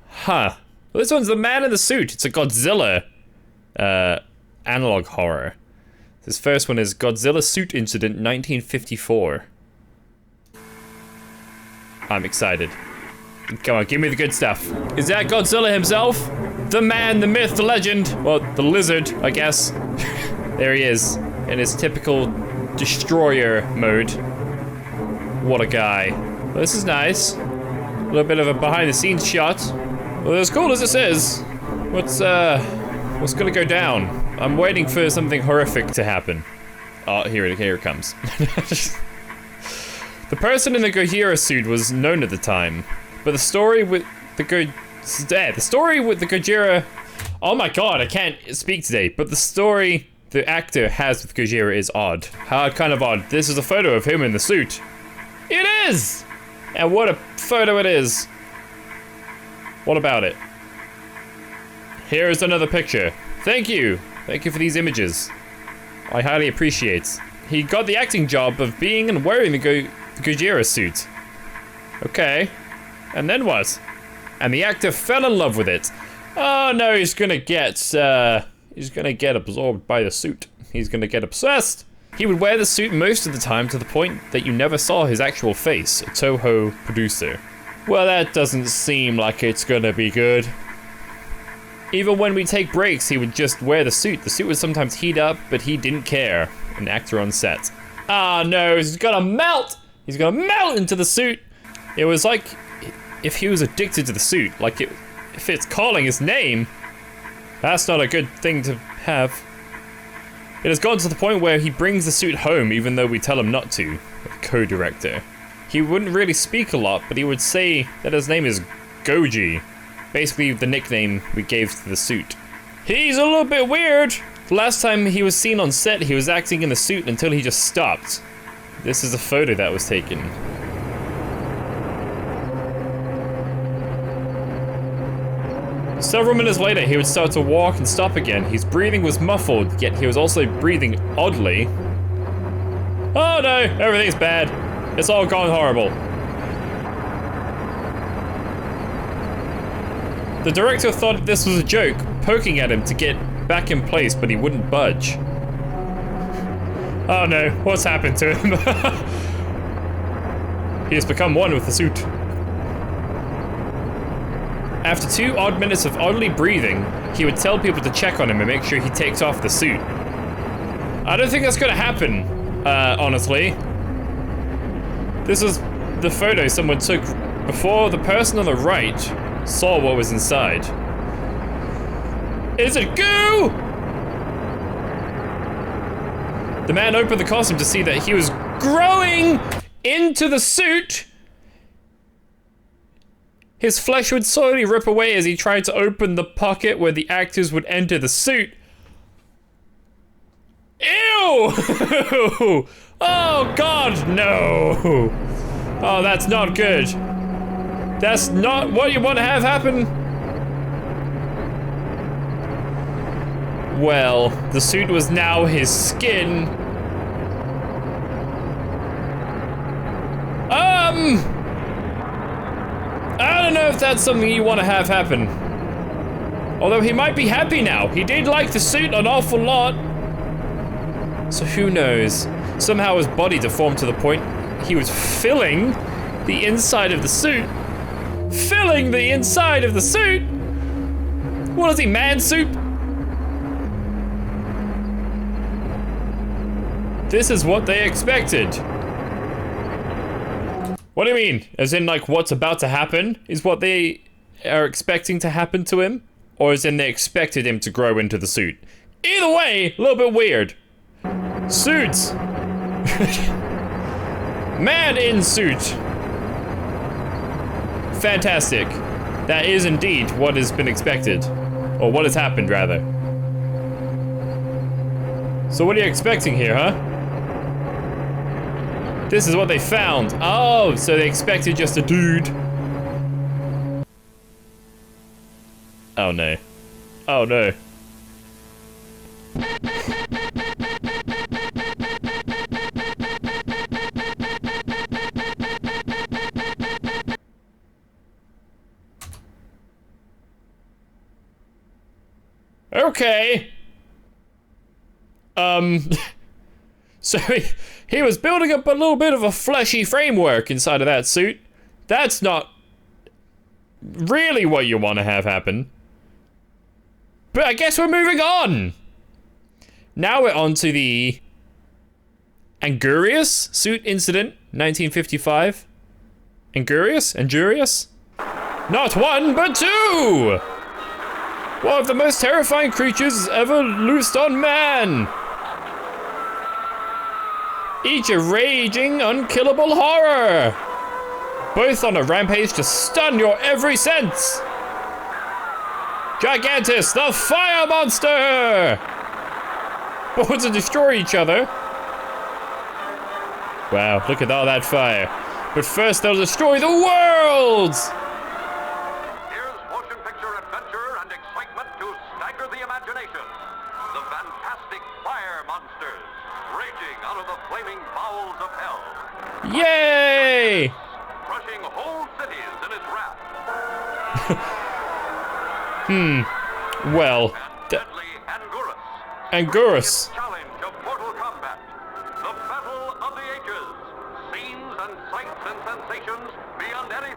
Huh. Well, this one's the man in the suit. It's a Godzilla analog horror. This first one is Godzilla Suit Incident 1954. I'm excited. Come on, give me the good stuff. Is that Godzilla himself? The man, the myth, the legend. Well, the lizard, I guess. There he is, in his typical destroyer mode. What a guy. Well, this is nice. A little bit of a behind the scenes shot. Well, as cool as this is, what's gonna go down? I'm waiting for something horrific to happen. Oh, here it comes. The person in the Gojira suit was known at the time, but the story with the Gojira, oh my god, I can't speak today, but the story the actor has with Gojira is odd. How kind of odd. This is a photo of him in the suit. It is! And what a photo it is. What about it? Here is another picture. Thank you. Thank you for these images. I highly appreciate. He got the acting job of being and wearing the Gojira suit. Okay. And then what? And the actor fell in love with it. Oh no, he's gonna get absorbed by the suit. He's gonna get obsessed. He would wear the suit most of the time to the point that you never saw his actual face, a Toho producer. Well, that doesn't seem like it's gonna be good. Even when we take breaks, he would just wear the suit. The suit would sometimes heat up, but he didn't care. An actor on set. Ah, no, he's gonna melt! He's gonna melt into the suit! It was like if he was addicted to the suit, like if it's calling his name. That's not a good thing to have. It has gone to the point where he brings the suit home even though we tell him not to, the co-director. He wouldn't really speak a lot, but he would say that his name is Goji. Basically the nickname we gave to the suit. He's a little bit weird! The last time he was seen on set, he was acting in the suit until he just stopped. This is a photo that was taken. Several minutes later, he would start to walk and stop again. His breathing was muffled, yet he was also breathing oddly. Oh no, everything's bad. It's all gone horrible. The director thought this was a joke, poking at him to get back in place, but he wouldn't budge. Oh no, what's happened to him? He has become one with the suit. After 2 odd minutes of oddly breathing, he would tell people to check on him and make sure he takes off the suit. I don't think that's gonna happen, honestly. This is the photo someone took before the person on the right saw what was inside. Is it goo? The man opened the costume to see that he was growing into the suit. His flesh would slowly rip away as he tried to open the pocket where the actors would enter the suit. Ew! Oh god, no! Oh, that's not good. That's not what you want to have happen. Well, the suit was now his skin. I don't know if that's something you want to have happen. Although he might be happy now. He did like the suit an awful lot. So who knows? Somehow his body deformed to the point he was filling the inside of the suit. Filling the inside of the suit? What is he, man soup? This is what they expected. What do you mean? As in, like, what's about to happen is what they are expecting to happen to him? Or as in they expected him to grow into the suit? Either way, a little bit weird. Suits! Man in suit. Fantastic. That is indeed what has been expected. Or what has happened, rather. So what are you expecting here, huh? This is what they found. Oh, so they expected just a dude. Oh no. Oh no. Okay. So he was building up a little bit of a fleshy framework inside of that suit. That's not really what you want to have happen. But I guess we're moving on. Now we're on to the Angurius suit incident, 1955. Angurius? Not one, but two! One of the most terrifying creatures ever loosed on man. Each a raging, unkillable horror. Both on a rampage to stun your every sense. Gigantus, the fire monster! Born to destroy each other. Wow, look at all that fire. But first they'll destroy the world! Here's motion picture adventure and excitement to stagger the imagination. The fantastic fire monsters raging out of the flaming bowels of hell. Yay! Crushing whole cities in its wrath. Well, And deadly Angurus. Angurus. Challenge of mortal combat. The battle of the ages. Scenes and sights and sensations beyond any.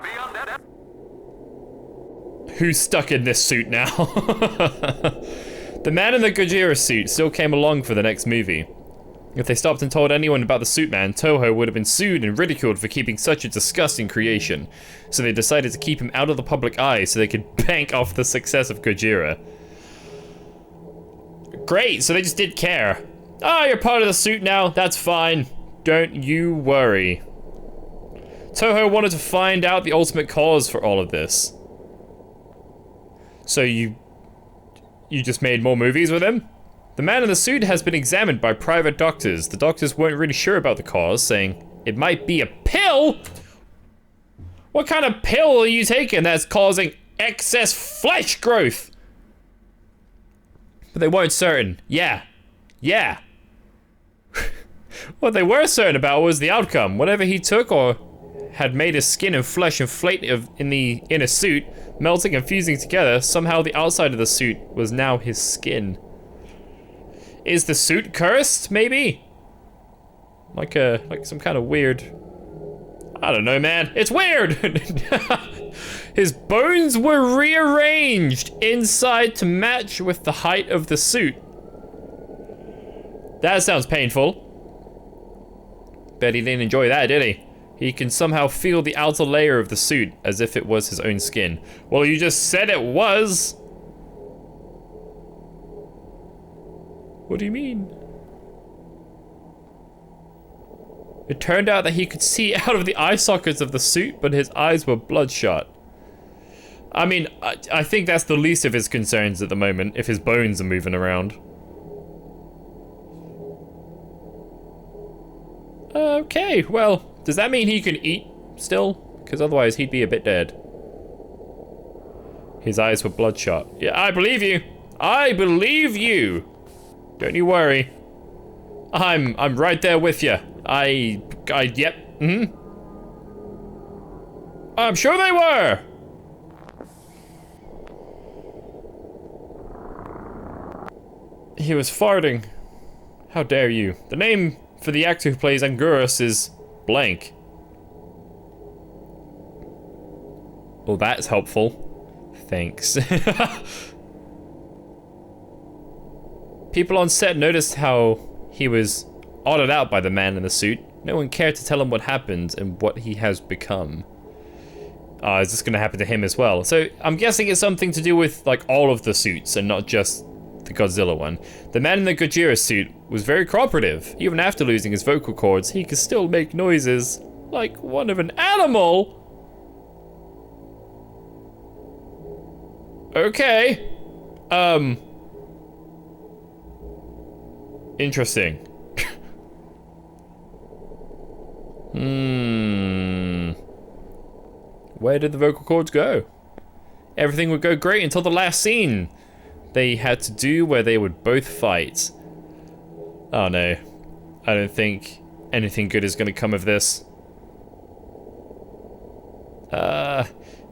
Who's stuck in this suit now? The man in the Godzilla suit still came along for the next movie. If they stopped and told anyone about the suit man, Toho would have been sued and ridiculed for keeping such a disgusting creation. So they decided to keep him out of the public eye so they could bank off the success of Gojira. Great, so they just didn't care. Oh, you're part of the suit now, that's fine. Don't you worry. Toho wanted to find out the ultimate cause for all of this. So you just made more movies with him? The man in the suit has been examined by private doctors. The doctors weren't really sure about the cause, saying it might be a pill? What kind of pill are you taking that's causing excess flesh growth? But they weren't certain. Yeah. What they were certain about was the outcome. Whatever he took or had made his skin and flesh inflate in the inner suit, melting and fusing together, somehow the outside of the suit was now his skin. Is the suit cursed, maybe? Like some kind of weird... I don't know, man. It's weird! His bones were rearranged inside to match with the height of the suit. That sounds painful. Bet he didn't enjoy that, did he? He can somehow feel the outer layer of the suit as if it was his own skin. Well, you just said it was! What do you mean? It turned out that he could see out of the eye sockets of the suit, but his eyes were bloodshot. I mean, I think that's the least of his concerns at the moment, if his bones are moving around. Okay, well, does that mean he can eat still? Because otherwise he'd be a bit dead. His eyes were bloodshot. Yeah, I believe you. I believe you. Don't you worry. I'm right there with you. Yep. I'm sure they were. He was farting. How dare you? The name for the actor who plays Angurus is blank. Well, that's helpful. Thanks. People on set noticed how he was odded out by the man in the suit. No one cared to tell him what happened and what he has become. Is this gonna happen to him as well? So I'm guessing it's something to do with like all of the suits and not just the Godzilla one. The man in the Gojira suit was very cooperative. Even after losing his vocal cords, he could still make noises like one of an animal. Okay. Interesting. Where did the vocal cords go? Everything would go great until the last scene they had to do where they would both fight. Oh no. I don't think anything good is gonna come of this.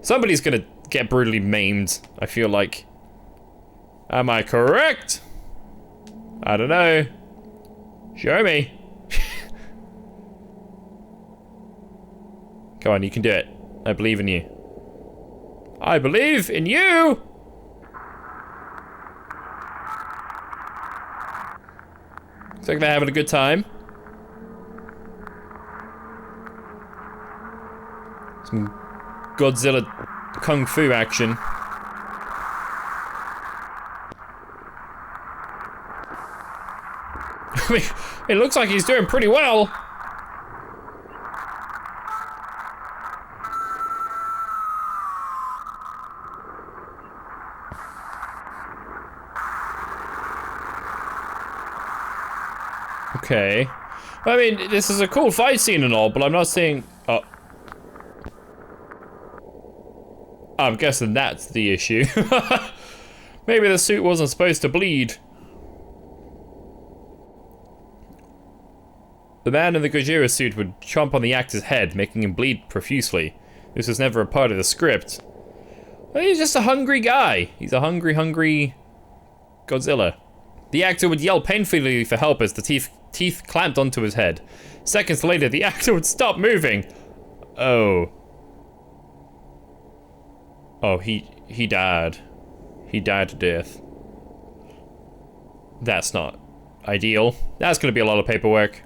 Somebody's gonna get brutally maimed, I feel like. Am I correct? I don't know. Show me. Come on, you can do it. I believe in you. I believe in you! Looks like they're having a good time. Some Godzilla kung fu action. I mean, it looks like he's doing pretty well. Okay. I mean, this is a cool fight scene and all, but I'm not saying... Oh. I'm guessing that's the issue. Maybe the suit wasn't supposed to bleed. The man in the Gojira suit would chomp on the actor's head, making him bleed profusely. This was never a part of the script. Well, he's just a hungry guy. He's a hungry Godzilla. The actor would yell painfully for help as the teeth clamped onto his head. Seconds later, the actor would stop moving. Oh. Oh, he died. He died to death. That's not ideal. That's gonna be a lot of paperwork.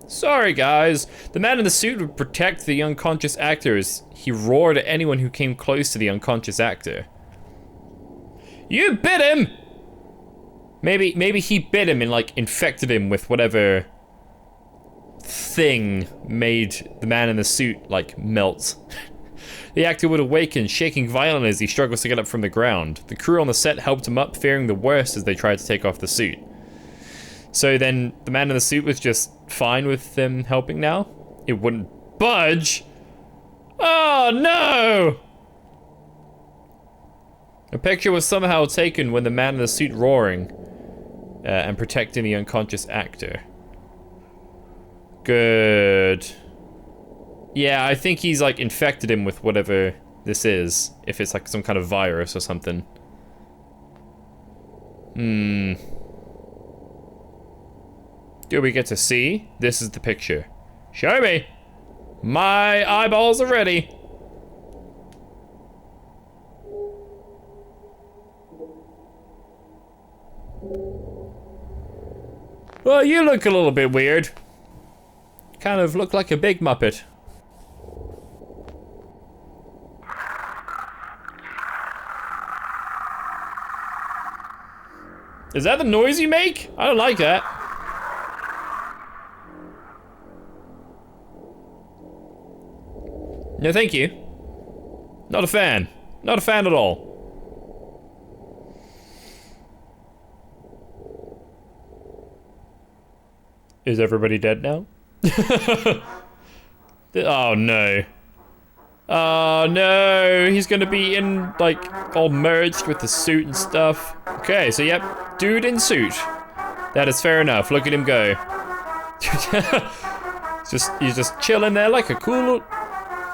Sorry, guys. The man in the suit would protect the unconscious actor as he roared at anyone who came close to the unconscious actor. You bit him! Maybe he bit him and, like, infected him with whatever thing made the man in the suit, like, melt. The actor would awaken, shaking violently as he struggles to get up from the ground. The crew on the set helped him up, fearing the worst as they tried to take off the suit. So then, the man in the suit was just fine with them helping now? It wouldn't budge! Oh, no! A picture was somehow taken when the man in the suit roaring and protecting the unconscious actor. Good. Yeah, I think he's like infected him with whatever this is. If it's like some kind of virus or something. Do we get to see? This is the picture. Show me! My eyeballs are ready! Well, you look a little bit weird. Kind of look like a big Muppet. Is that the noise you make? I don't like that. No, thank you. Not a fan. Not a fan at all. Is everybody dead now? Oh no. Oh no, he's gonna be in, like, all merged with the suit and stuff. Okay, so yep, dude in suit. That is fair enough, look at him go. He's just chilling there like a cool...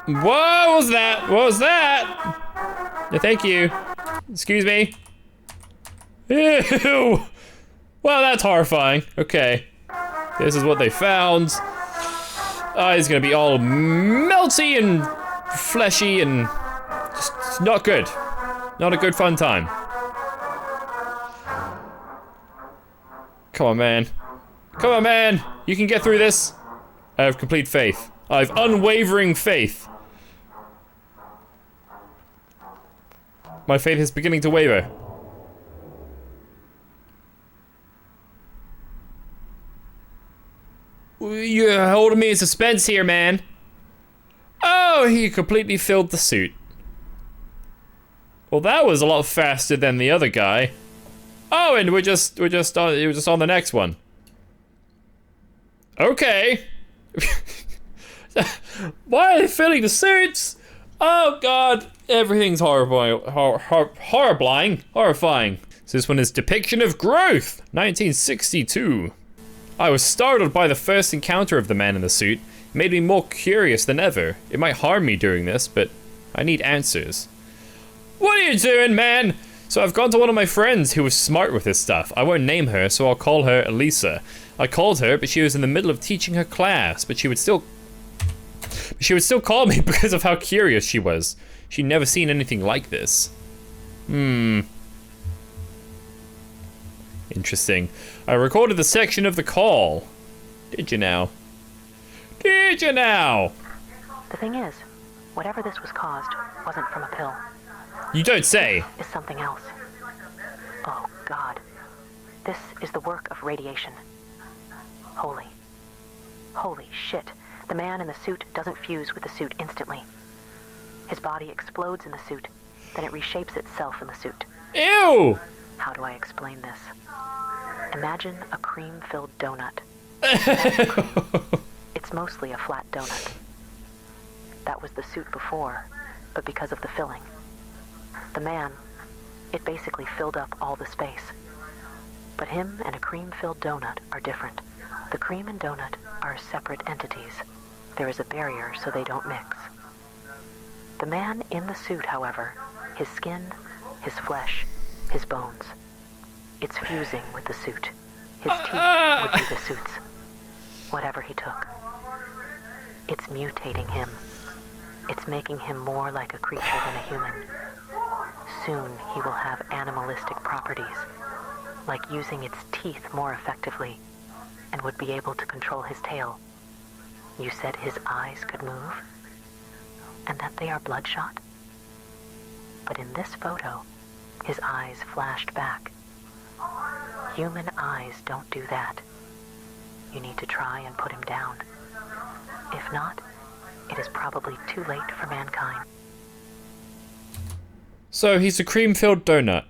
What was that? What was that? No, thank you. Excuse me. Ew. Well, that's horrifying. Okay. This is what they found. Oh, he's gonna be all melty and fleshy and just not good. Not a good fun time. Come on, man. Come on, man. You can get through this. I have complete faith. I have unwavering faith. My faith is beginning to waver. You're holding me in suspense here, man. Oh, he completely filled the suit. Well, that was a lot faster than the other guy. Oh, and we're just on the next one. Okay. Why are they filling the suits? Oh God, everything's horrifying. Horrifying. So this one is depiction of growth, 1962. I was startled by the first encounter of the man in the suit. It made me more curious than ever. It might harm me doing this, but I need answers. What are you doing, man? So I've gone to one of my friends who was smart with this stuff. I won't name her, so I'll call her Elisa. I called her, but she was in the middle of teaching her class, but she would still call me because of how curious she was. She'd never seen anything like this. Interesting. I recorded the section of the call. Did you now? Did you now? The thing is, whatever this was caused wasn't from a pill. You don't say. It's something else. Oh, God. This is the work of radiation. Holy shit. The man in the suit doesn't fuse with the suit instantly. His body explodes in the suit, then it reshapes itself in the suit. Ew! How do I explain this? Imagine a cream-filled donut. It's mostly a flat donut. That was the suit before, but because of the filling. The man, it basically filled up all the space. But him and a cream-filled donut are different. The cream and donut are separate entities. There is a barrier so they don't mix. The man in the suit, however, his skin, his flesh, his bones, it's fusing with the suit. His teeth would be the suit's. Whatever he took. It's mutating him. It's making him more like a creature than a human. Soon he will have animalistic properties, like using its teeth more effectively, and would be able to control his tail. You said his eyes could move? And that they are bloodshot? But in this photo, his eyes flashed back. Human eyes don't do that. You need to try and put him down. If not, it is probably too late for mankind. So he's a cream-filled donut.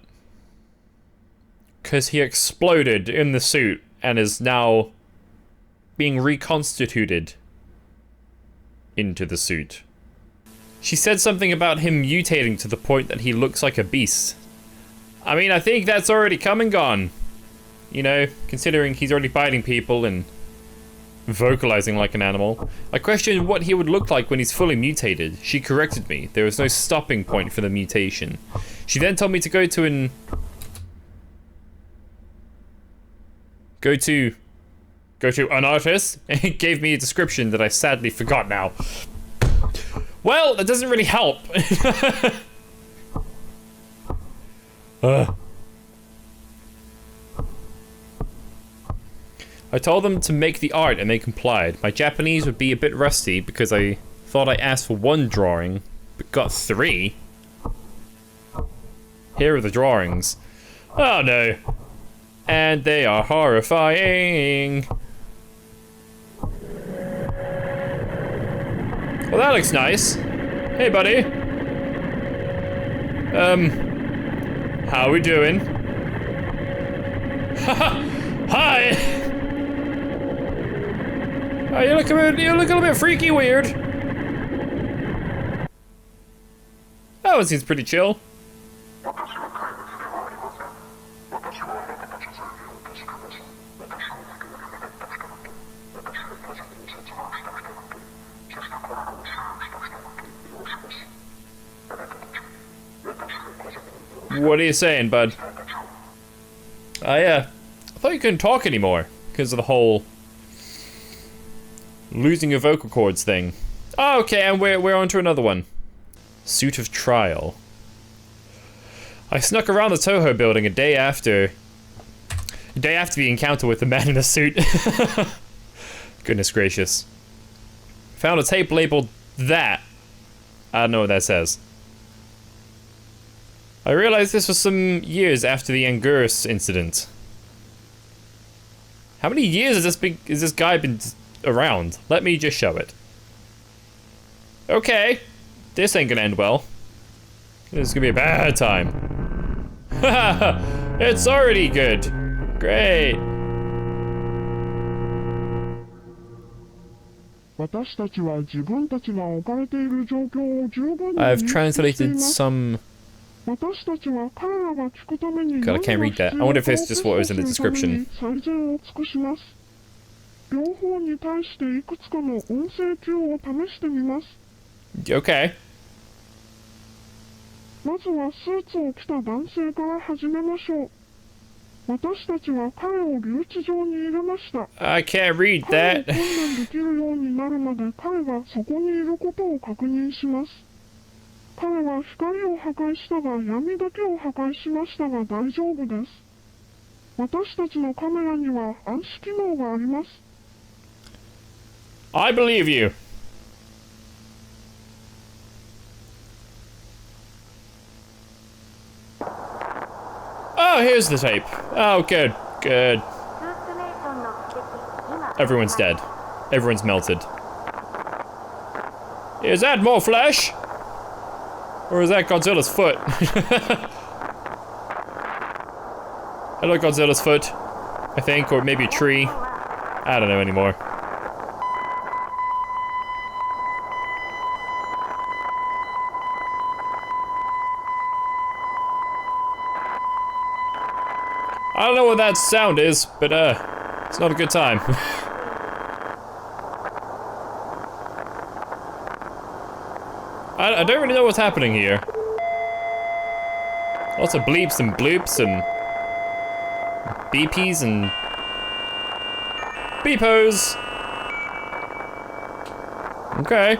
'Cause he exploded in the suit and is now being reconstituted into the suit. She said something about him mutating to the point that he looks like a beast. I mean, I think that's already come and gone. You know, considering he's already biting people and vocalizing like an animal. I questioned what he would look like when he's fully mutated. She corrected me. There was no stopping point for the mutation. She then told me to go to an artist, and it gave me a description that I sadly forgot now. Well, that doesn't really help. I told them to make the art and they complied. My Japanese would be a bit rusty because I thought I asked for one drawing, but got 3. Here are the drawings. Oh no. And they are horrifying. Well, that looks nice. Hey, buddy. How we doing? Hi. Oh, you look a little bit freaky weird. That one seems pretty chill. What are you saying, bud? Oh yeah, I thought you couldn't talk anymore because of the whole losing your vocal cords thing. Oh, okay, and we're on to another one. Suit of trial. I snuck around the Toho building a day after the encounter with the man in the suit. Goodness gracious. Found a tape labeled that. I don't know what that says. I realized this was some years after the Anguirus incident. How many years has this guy been around? Let me just show it. Okay, this ain't gonna end well. This is gonna be a bad time. Haha, it's already good. Great. I've translated some. God, I can't read that. I wonder if it's just what was in the description. Okay. まずはスーツを着た男性から始めましょう。私たちは彼を留置場に入れました。I can't read 彼を that. 訓練できるようになるまで彼がそこにいることを確認します。彼は光を破壊したが闇だけを破壊しましたが大丈夫です。私たちのカメラには暗視機能があります。I believe you. Oh, here's the tape. Oh, good, good. Everyone's dead. Everyone's melted. Is that more flesh? Or is that Godzilla's foot? Hello, Godzilla's foot. I think, or maybe a tree. I don't know anymore. I don't know what that sound is, but it's not a good time. I don't really know what's happening here. Lots of bleeps and bloops and beepies and beepos. Okay.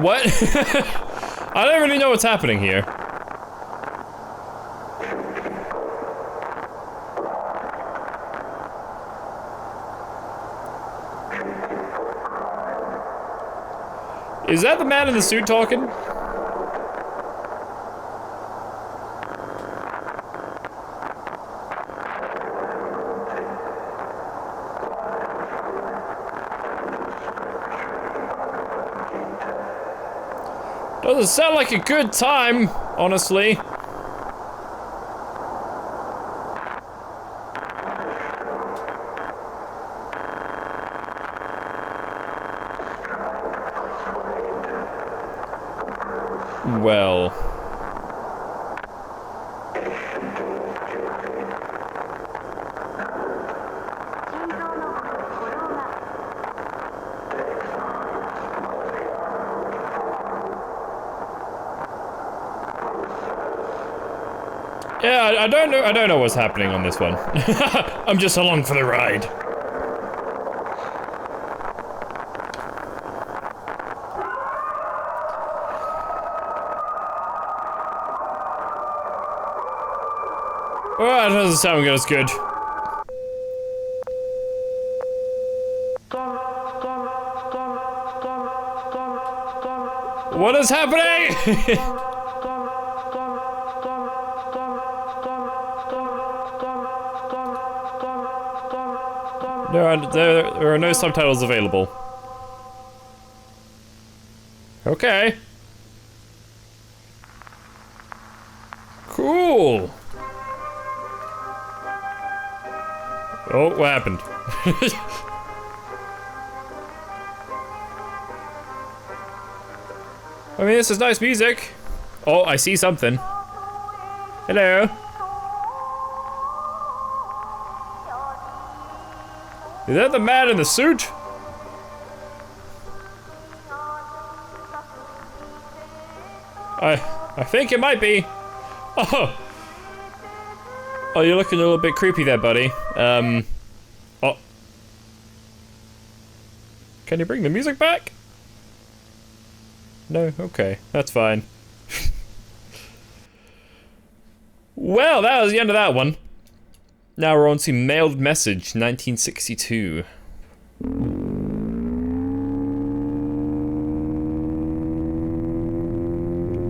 What? I don't really know what's happening here. Is that the man in the suit talking? Doesn't sound like a good time, honestly. Well. Yeah, I don't know what's happening on this one. I'm just along for the ride. Well, that doesn't sound as good. What is happening? There are no subtitles available. Okay. Cool. Oh, what happened? I mean, this is nice music. Oh, I see something. Hello. Is that the man in the suit? I think it might be. Oh. Oh, you're looking a little bit creepy there, buddy. Oh. Can you bring the music back? No? Okay, that's fine. Well, that was the end of that one. Now we're on to Mailed Message, 1962.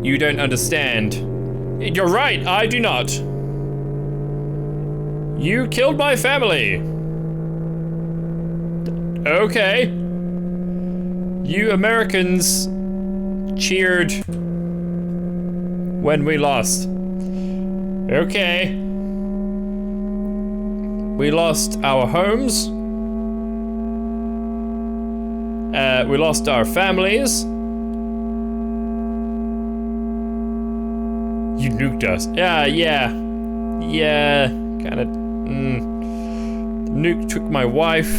You don't understand. You're right, I do not. You killed my family. Okay. You Americans cheered when we lost. Okay. We lost our homes. We lost our families. You nuked us. Yeah. Kinda. The nuke took my wife.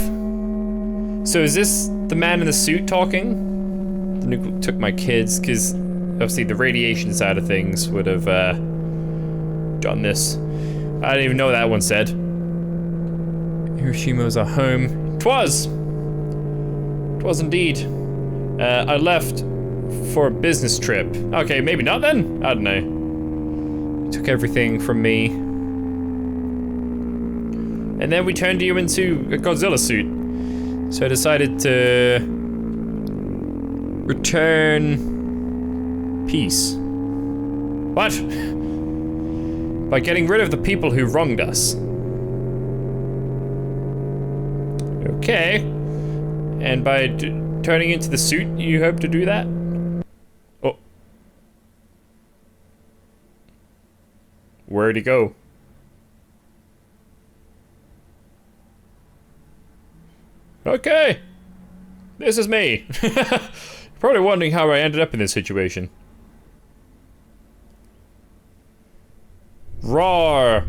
So is this the man in the suit talking? The nuke took my kids, because obviously the radiation side of things would have done this. I didn't even know what that one said. Hiroshima was our home. Twas indeed. I left for a business trip. Okay, maybe not then? I don't know. Took everything from me. And then we turned you into a Godzilla suit. So I decided to return peace. What? By getting rid of the people who wronged us. Okay. And by turning into the suit, you hope to do that? Oh. Where'd he go? Okay. This is me. You're probably wondering how I ended up in this situation. Roar.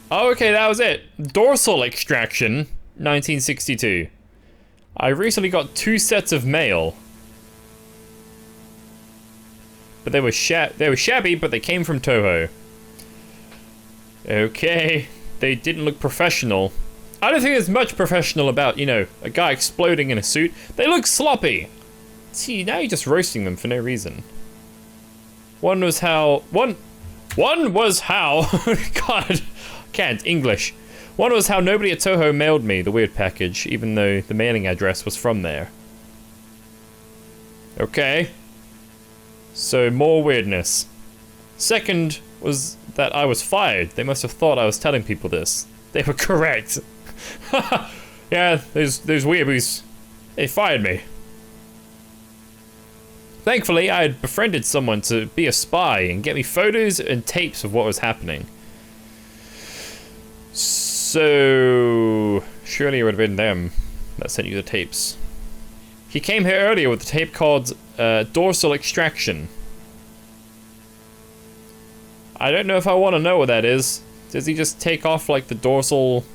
Oh, okay, that was it. Dorsal extraction, 1962. I recently got 2 sets of mail. But they were shabby, but they came from Toho. Okay. They didn't look professional. I don't think there's much professional about, you know, a guy exploding in a suit. They look sloppy. See, now you're just roasting them for no reason. One was how... God, can't, English. One was how nobody at Toho mailed me the weird package, even though the mailing address was from there. Okay. So, more weirdness. Second was that I was fired. They must have thought I was telling people this. They were correct. Yeah, those weeaboos. They fired me. Thankfully, I had befriended someone to be a spy and get me photos and tapes of what was happening. So, surely it would have been them that sent you the tapes. He came here earlier with a tape called Dorsal Extraction. I don't know if I want to know what that is. Does he just take off like the dorsal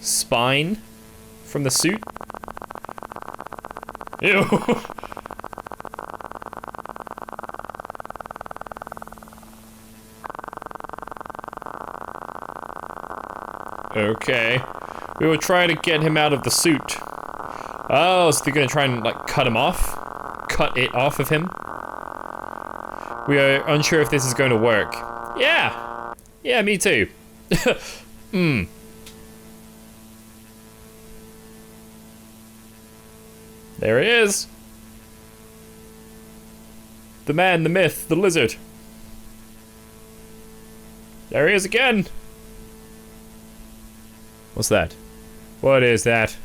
spine from the suit? Ew. Okay. We were trying to get him out of the suit. Oh, so they're gonna try and like cut him off? Cut it off of him? We are unsure if this is going to work. Yeah! Yeah, me too. There he is. The man, the myth, the lizard. There he is again. What's that? What is that?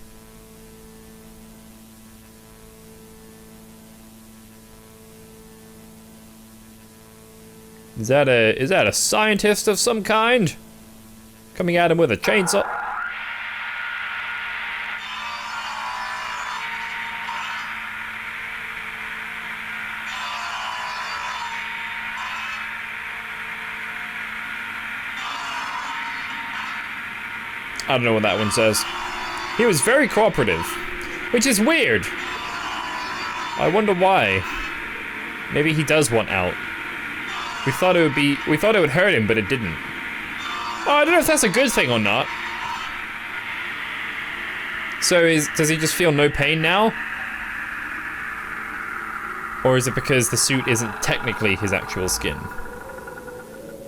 Is that a scientist of some kind? Coming at him with a chainsaw? I don't know what that one says. He was very cooperative, which is weird. I wonder why. Maybe he does want out. We thought it would hurt him, but it didn't. Oh, I don't know if that's a good thing or not. So does he just feel no pain now? Or is it because the suit isn't technically his actual skin?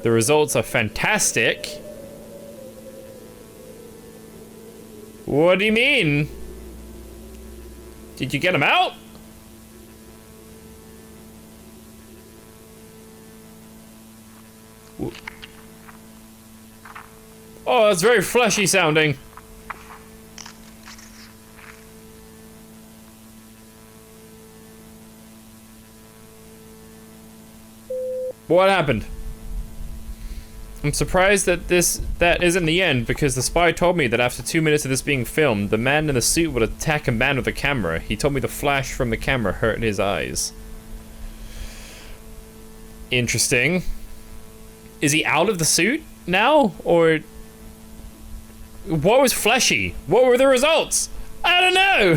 The results are fantastic. What do you mean? Did you get him out? Oh, that's very fleshy sounding. What happened? I'm surprised that that isn't the end, because the spy told me that after 2 minutes of this being filmed, the man in the suit would attack a man with a camera. He told me the flash from the camera hurt his eyes. Interesting. Is he out of the suit now? Or what was fleshy? What were the results? I don't know.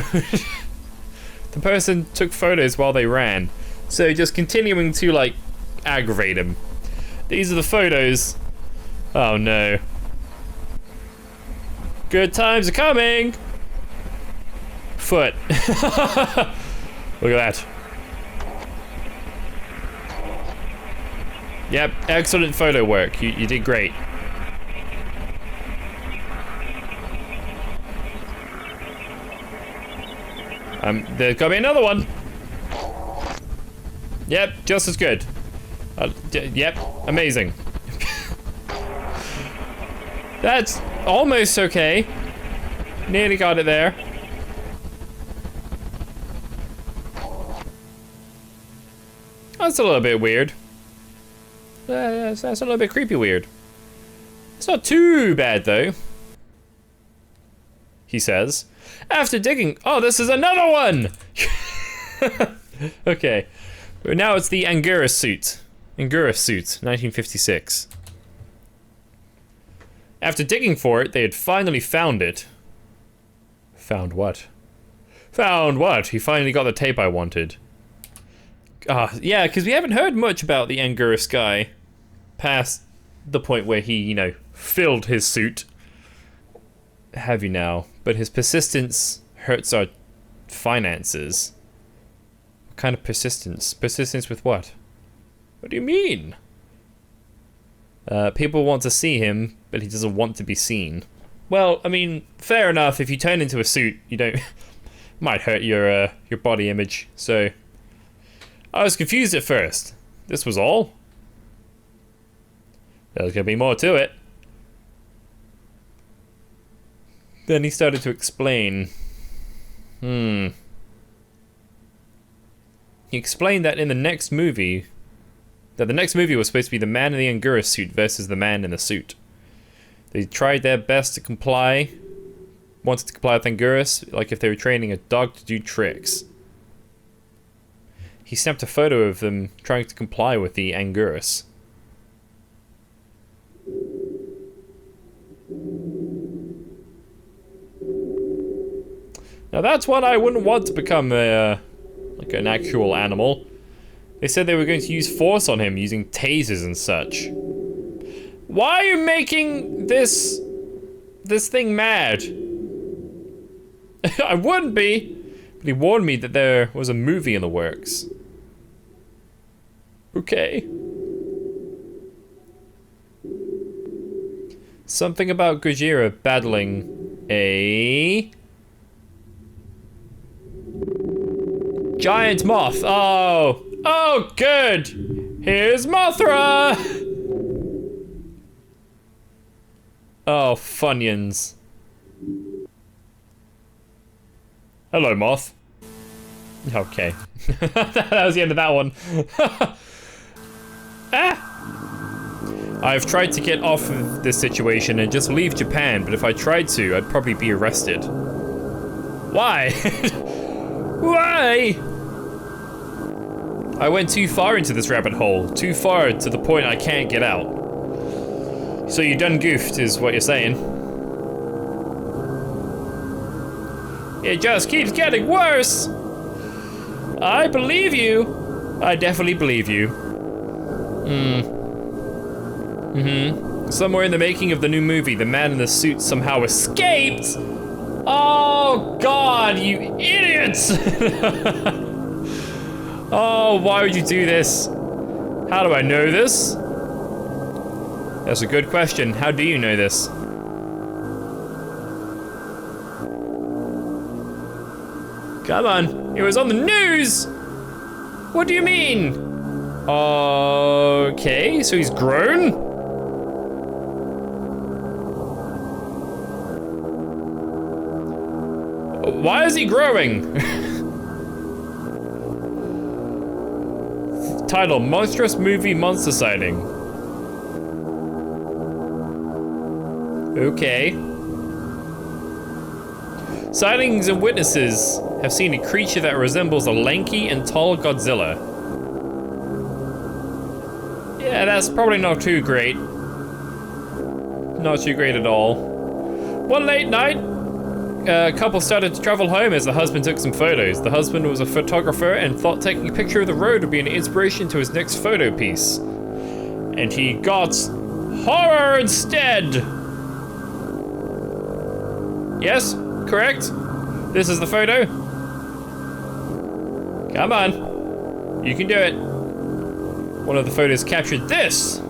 The person took photos while they ran. So just continuing to like aggravate him. These are the photos. Oh no. Good times are coming. Foot. Look at that. Yep, excellent photo work. You did great. There's gotta be another one. Yep, just as good. Yep, amazing. That's almost okay. Nearly got it there. That's a little bit weird. That's a little bit creepy weird. It's not too bad though. He says. After digging, oh, this is another one! Okay. Now it's the Angura suit. Angura suit, 1956. After digging for it, they had finally found it. Found what? Found what? He finally got the tape I wanted. Yeah, because we haven't heard much about the Angurus guy past the point where he, you know, filled his suit. Have you now? But his persistence hurts our finances. What kind of persistence? Persistence with what? What do you mean? People want to see him, but he doesn't want to be seen. Well, I mean, fair enough. If you turn into a suit, you don't might hurt your body image. So I was confused at first. This was all? There's gonna be more to it. Then he started to explain. He explained that in the next movie, that the next movie was supposed to be the man in the Angura suit versus the man in the suit. They tried their best to comply, wanted to comply with Angurus, like if they were training a dog to do tricks. He snapped a photo of them trying to comply with the Angurus. Now that's one I wouldn't want to become like an actual animal. They said they were going to use force on him using tasers and such. Why are you making this thing mad? I wouldn't be, but he warned me that there was a movie in the works. Okay. Something about Gojira battling a giant moth. Oh, good. Here's Mothra. Oh, Funyuns. Hello, moth. Okay. That was the end of that one. I've tried to get off of this situation and just leave Japan, but if I tried to, I'd probably be arrested. Why? Why? I went too far into this rabbit hole. Too far to the point I can't get out. So you done goofed, is what you're saying. It just keeps getting worse. I believe you. I definitely believe you. Somewhere in the making of the new movie, the man in the suit somehow escaped. Oh God, you idiots! Oh, why would you do this? How do I know this? That's a good question. How do you know this? Come on, it was on the news! What do you mean? Okay, so he's grown? Why is he growing? Title, Monstrous Movie Monster Sighting. Okay. Sightings and witnesses have seen a creature that resembles a lanky and tall Godzilla. Yeah, that's probably not too great. Not too great at all. One late night, a couple started to travel home as the husband took some photos. The husband was a photographer and thought taking a picture of the road would be an inspiration to his next photo piece. And he got horror instead! Yes, correct? This is the photo? Come on. You can do it. One of the photos captured this.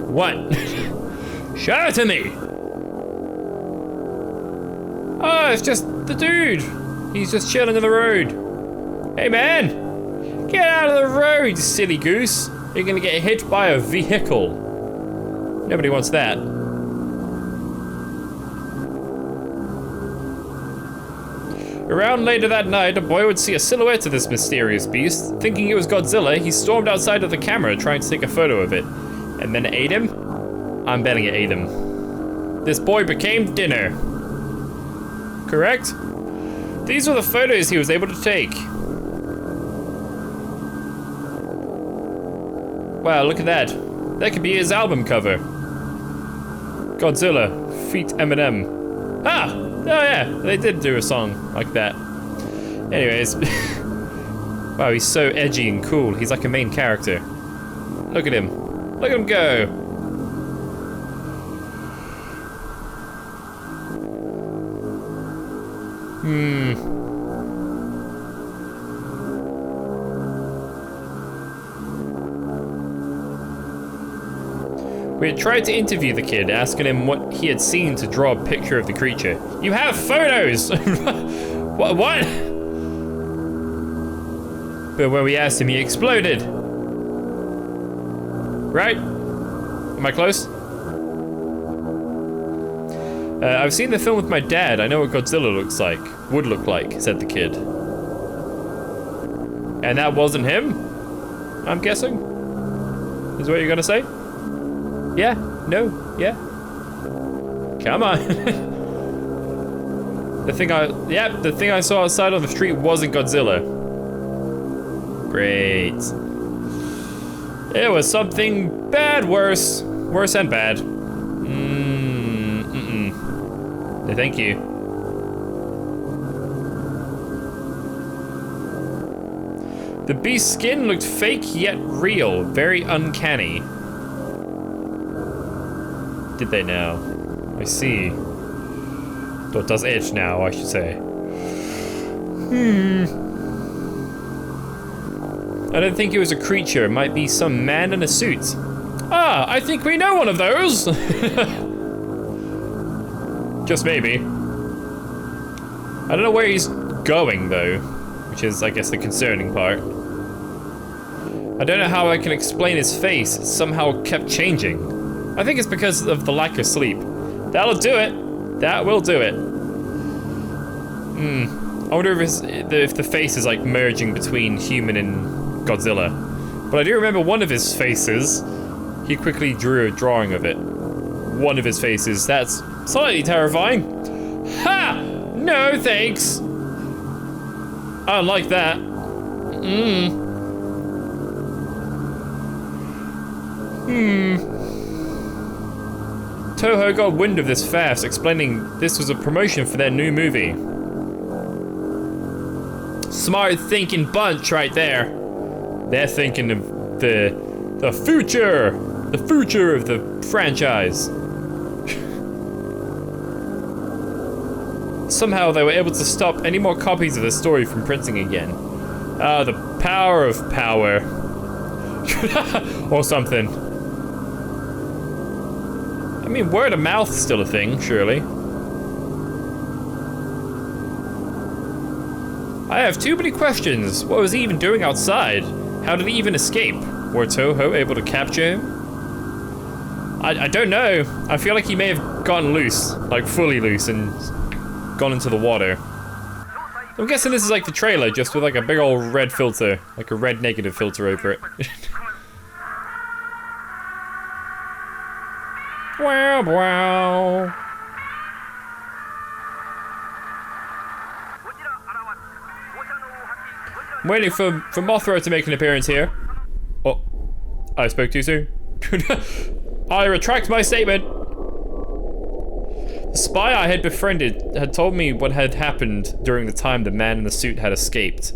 What? Show it to me! Oh, it's just the dude. He's just chilling on the road. Hey man! Get out of the road, you silly goose. You're gonna get hit by a vehicle. Nobody wants that. Around later that night, a boy would see a silhouette of this mysterious beast. Thinking it was Godzilla, he stormed outside of the camera trying to take a photo of it. And then it ate him? I'm betting it ate him. This boy became dinner. Correct? These were the photos he was able to take. Wow, look at that. That could be his album cover. Godzilla, feat Eminem. Ah! Oh yeah, they did do a song like that. Anyways. Wow, he's so edgy and cool. He's like a main character. Look at him. Look at him go. We had tried to interview the kid, asking him what he had seen to draw a picture of the creature. You have photos! What? But when we asked him, he exploded. Right? Am I close? I've seen the film with my dad. I know what Godzilla looks like. Would look like, said the kid. And that wasn't him? I'm guessing? Is what you're gonna say? Yeah? No? Yeah? Come on. The thing I saw outside on the street wasn't Godzilla. Great. It was something bad worse. Worse and bad. No, thank you. The beast's skin looked fake yet real. Very uncanny. Did they now? I see. Though it does itch now, I should say. I don't think it was a creature. It might be some man in a suit. Ah, I think we know one of those! Just maybe. I don't know where he's going, though. Which is, I guess, the concerning part. I don't know how I can explain his face. It somehow kept changing. I think it's because of the lack of sleep. That'll do it. That will do it. I wonder if the face is like merging between human and Godzilla. But I do remember one of his faces. He quickly drew a drawing of it. One of his faces. That's slightly terrifying. Ha! No thanks. I don't like that. Toho got wind of this fast, explaining this was a promotion for their new movie. Smart thinking bunch right there. They're thinking of the future of the franchise. Somehow they were able to stop any more copies of the story from printing again. Ah, the power of power. Or something. I mean, word of mouth is still a thing, surely. I have too many questions. What was he even doing outside? How did he even escape? Were Toho able to capture him? I don't know. I feel like he may have gotten loose, like fully loose, and gone into the water. I'm guessing this is like the trailer, just with like a big old red filter, like a red negative filter over it. Wow, wow. I'm waiting for Mothra to make an appearance here. I spoke too soon. I retract my statement. The spy I had befriended had told me what had happened during the time the man in the suit had escaped.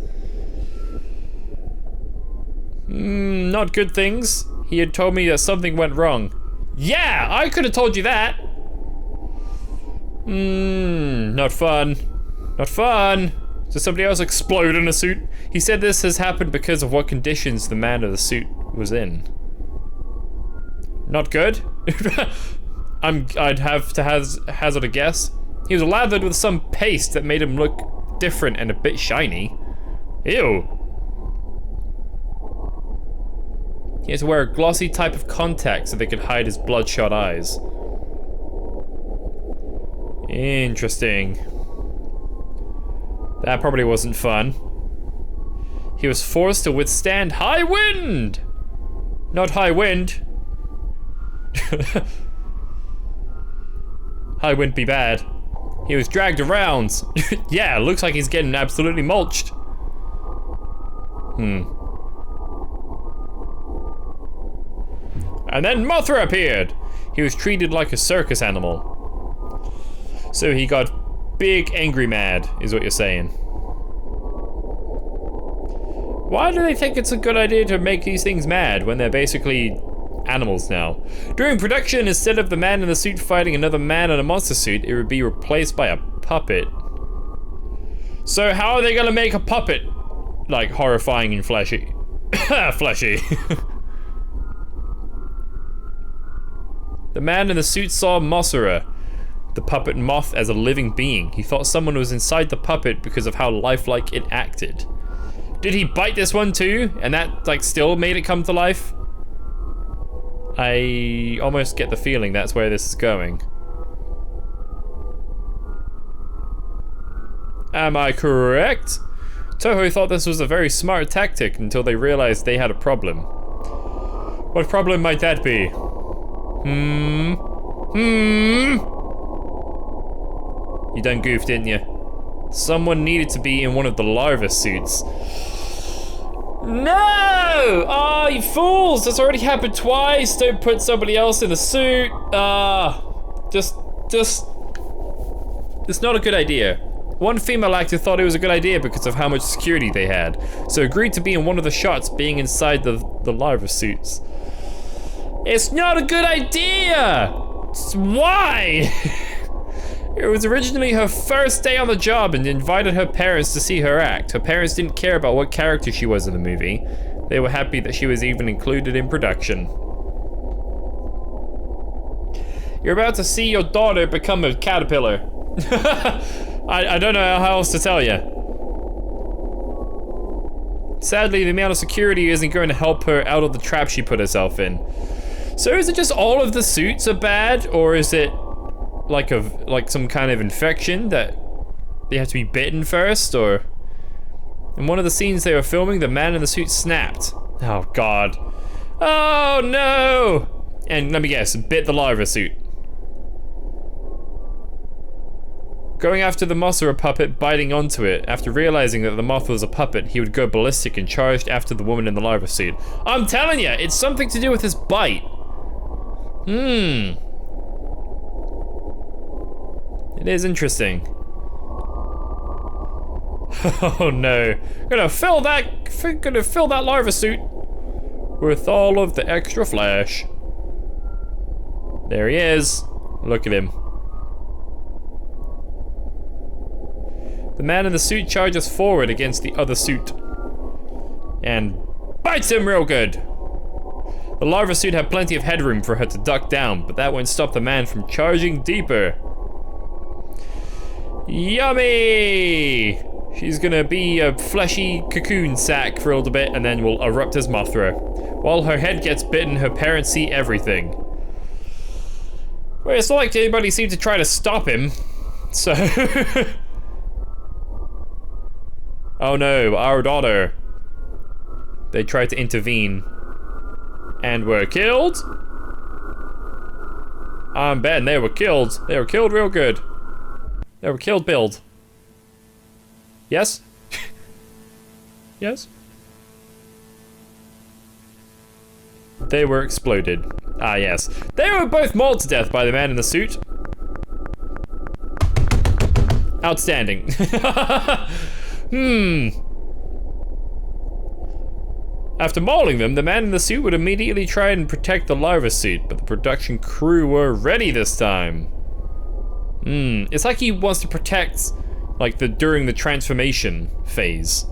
Not good things. He had told me that something went wrong. Yeah, I could have told you that. Not fun. Not fun. Does somebody else explode in a suit? He said this has happened because of what conditions the man of the suit was in. Not good. I'd have to hazard a guess. He was lathered with some paste that made him look different and a bit shiny. Ew. He had to wear a glossy type of contact so they could hide his bloodshot eyes. Interesting. That probably wasn't fun. He was forced to withstand high wind! Not high wind. High wind be bad. He was dragged around. Yeah, looks like he's getting absolutely mulched. And then Mothra appeared. He was treated like a circus animal. So he got big angry mad, is what you're saying. Why do they think it's a good idea to make these things mad when they're basically animals now? During production, instead of the man in the suit fighting another man in a monster suit, it would be replaced by a puppet. So how are they gonna make a puppet like horrifying and fleshy? Fleshy. The man in the suit saw Mothra, the puppet moth, as a living being. He thought someone was inside the puppet because of how lifelike it acted. Did he bite this one too? And that, like, still made it come to life? I almost get the feeling that's where this is going. Am I correct? Toho thought this was a very smart tactic until they realized they had a problem. What problem might that be? You done goofed, didn't you? Someone needed to be in one of the larva suits. No! Oh, you fools! That's already happened twice. Don't put somebody else in the suit. It's not a good idea. One female actor thought it was a good idea because of how much security they had, so agreed to be in one of the shots being inside the larva suits. It's not a good idea! Why? It was originally her first day on the job and invited her parents to see her act. Her parents didn't care about what character she was in the movie. They were happy that she was even included in production. You're about to see your daughter become a caterpillar. I don't know how else to tell you. Sadly, the amount of security isn't going to help her out of the trap she put herself in. So is it just all of the suits are bad, or is it like some kind of infection that they have to be bitten first, or... In one of the scenes they were filming, the man in the suit snapped. Oh god. Oh no! And let me guess, bit the larva suit. Going after the Mothra puppet, biting onto it. After realizing that the moth was a puppet, he would go ballistic and charged after the woman in the larva suit. I'm telling you, it's something to do with his bite. It is interesting. Oh no. Gonna fill that larva suit with all of the extra flesh. There he is. Look at him. The man in the suit charges forward against the other suit and bites him real good. The larva suit had plenty of headroom for her to duck down, but that won't stop the man from charging deeper. Yummy! She's gonna be a fleshy cocoon sack for a little bit and then will erupt as Mothra. While her head gets bitten, her parents see everything. Well, it's not like anybody seemed to try to stop him, so... Oh no, our daughter. They tried to intervene. And were killed? I'm betting they were killed. They were killed real good. They were killed build. Yes? Yes? They were exploded. Ah, yes. They were both mauled to death by the man in the suit. Outstanding. After mauling them, the man in the suit would immediately try and protect the larva suit, but the production crew were ready this time. It's like he wants to protect, like, during the transformation phase.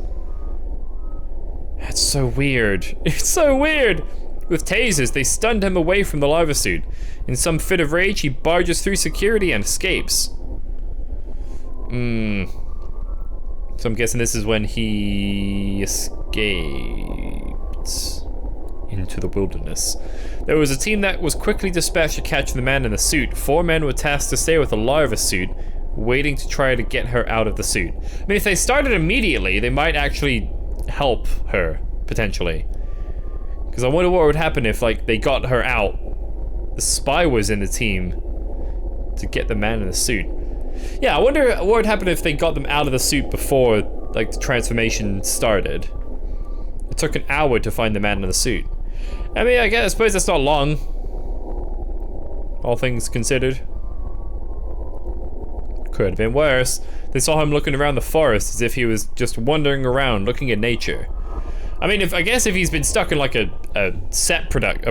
That's so weird. It's so weird. With tasers, they stunned him away from the larva suit. In some fit of rage, he barges through security and escapes. So I'm guessing this is when he escaped into the wilderness. There was a team that was quickly dispatched to catch the man in the suit. 4 men were tasked to stay with the larva suit, waiting to try to get her out of the suit. I mean, if they started immediately, they might actually help her, potentially. Because I wonder what would happen if, like, they got her out. The spy was in the team to get the man in the suit. Yeah, I wonder what would happen if they got them out of the suit before, like, the transformation started. It took an hour to find the man in the suit. I mean, I suppose that's not long. All things considered. Could have been worse. They saw him looking around the forest as if he was just wandering around, looking at nature. I mean, I guess if he's been stuck in like a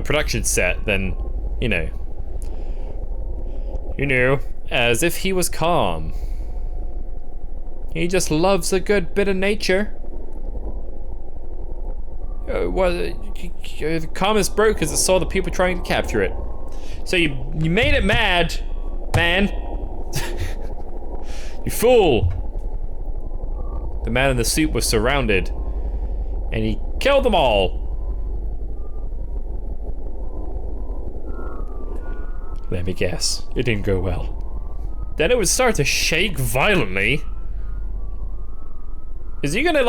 production set, then, you know, as if he was calm. He just loves a good bit of nature. The calmest broke as it saw the people trying to capture it. So you made it mad, man. You fool. The man in the suit was surrounded, and he killed them all. Let me guess, it didn't go well. Then it would start to shake violently. Is he gonna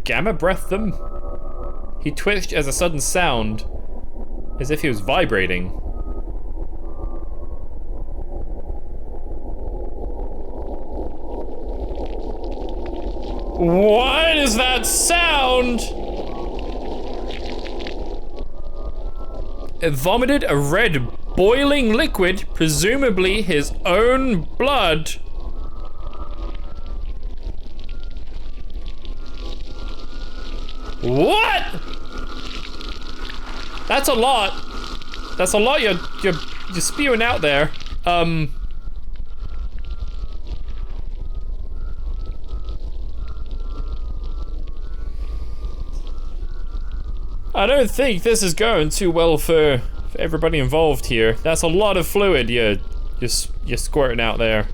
gamma breath them? He twitched as a sudden sound, as if he was vibrating. What is that sound? It vomited a red, boiling liquid, presumably his own blood. What? That's a lot. That's a lot you're spewing out there. I don't think this is going too well for everybody involved here. That's a lot of fluid you're squirting out there.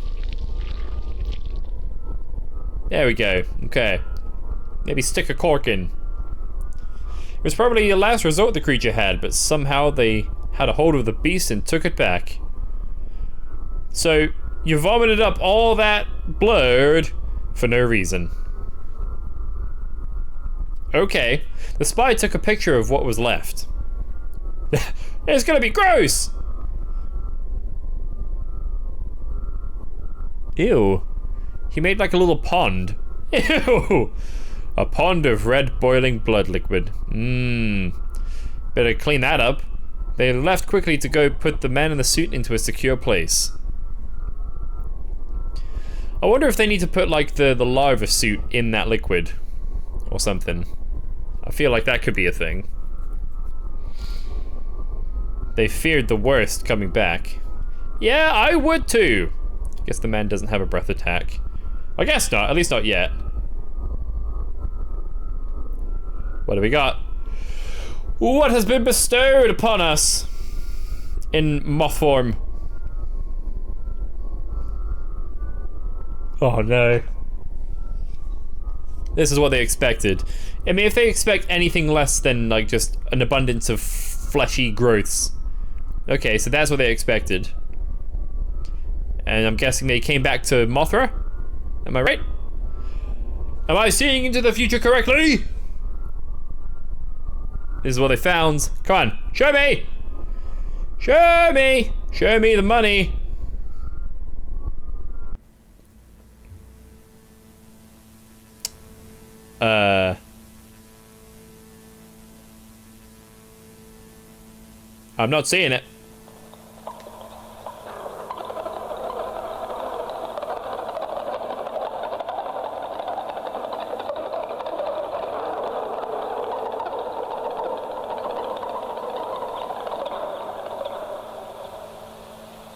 There we go. Okay. Maybe stick a cork in. It was probably the last resort the creature had, but somehow they had a hold of the beast and took it back. So, you vomited up all that blood for no reason. Okay. The spy took a picture of what was left. It's gonna be gross! Ew. He made like a little pond. Ew! A pond of red boiling blood liquid. Better clean that up. They left quickly to go put the man in the suit into a secure place. I wonder if they need to put like the larva suit in that liquid or something. I feel like that could be a thing. They feared the worst coming back. Yeah, I would too. Guess the man doesn't have a breath attack. I guess not, at least not yet. What do we got? What has been bestowed upon us in moth form? Oh no. This is what they expected. I mean, if they expect anything less than like just an abundance of fleshy growths. Okay, so that's what they expected. And I'm guessing they came back to Mothra? Am I right? Am I seeing into the future correctly? This is what they found. Come on, show me! Show me! Show me the money! I'm not seeing it.